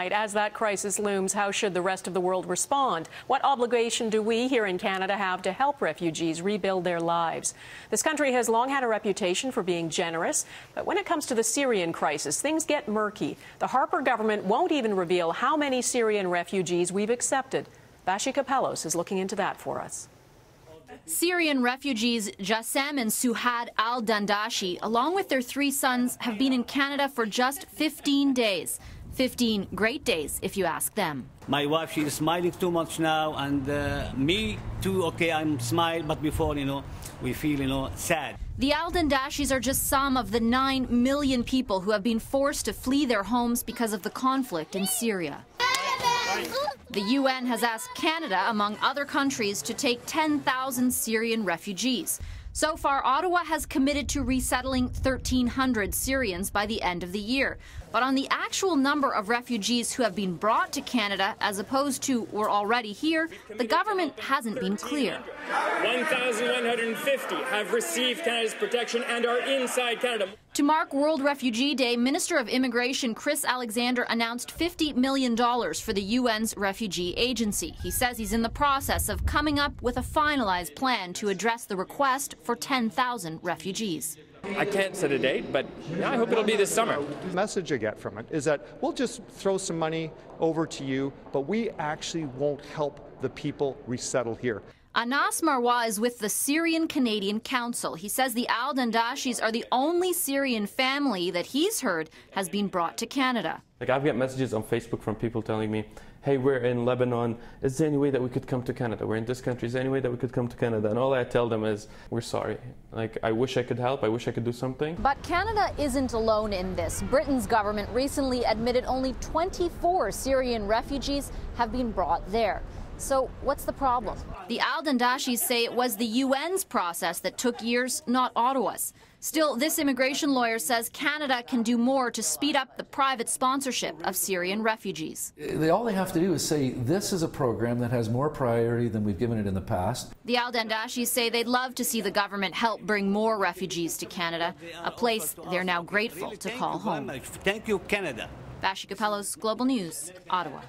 As that crisis looms, how should the rest of the world respond? What obligation do we here in Canada have to help refugees rebuild their lives? This country has long had a reputation for being generous, but when it comes to the Syrian crisis, things get murky. The Harper government won't even reveal how many Syrian refugees we've accepted. Vashi Kapelos is looking into that for us. Syrian refugees Jassem and Suhad al-Dandashi, along with their 3 sons, have been in Canada for just 15 days. 15 great days, if you ask them. My wife, she is smiling too much now, and me too, okay, I'm smiling, but before, we feel, sad. The al-Dandashis are just some of the 9 million people who have been forced to flee their homes because of the conflict in Syria. The UN has asked Canada, among other countries, to take 10,000 Syrian refugees. So far, Ottawa has committed to resettling 1,300 Syrians by the end of the year. But on the actual number of refugees who have been brought to Canada, as opposed to were already here, the government hasn't been clear. 1,150 have received Canada's protection and are inside Canada. To mark World Refugee Day, Minister of Immigration Chris Alexander announced $50 million for the UN's refugee agency. He says he's in the process of coming up with a finalized plan to address the request for 10,000 refugees. I can't set a date, but I hope it'll be this summer. The message I get from it is that we'll just throw some money over to you, but we actually won't help the people resettle here. Anas Marwah is with the Syrian Canadian Council. He says the al-Dandashis are the only Syrian family that he's heard has been brought to Canada. I've got messages on Facebook from people telling me, hey, we're in Lebanon. Is there any way that we could come to Canada? We're in this country. Is there any way that we could come to Canada? And all I tell them is, we're sorry. I wish I could help. I wish I could do something. But Canada isn't alone in this. Britain's government recently admitted only 24 Syrian refugees have been brought there. So what's the problem? The al-Dandashis say it was the UN's process that took years, not Ottawa's. Still, this immigration lawyer says Canada can do more to speed up the private sponsorship of Syrian refugees. All they have to do is say, this is a program that has more priority than we've given it in the past. The al-Dandashis say they'd love to see the government help bring more refugees to Canada, a place they're now grateful to call home. Thank you, Canada. Vashi Kapelos, Global News, Ottawa.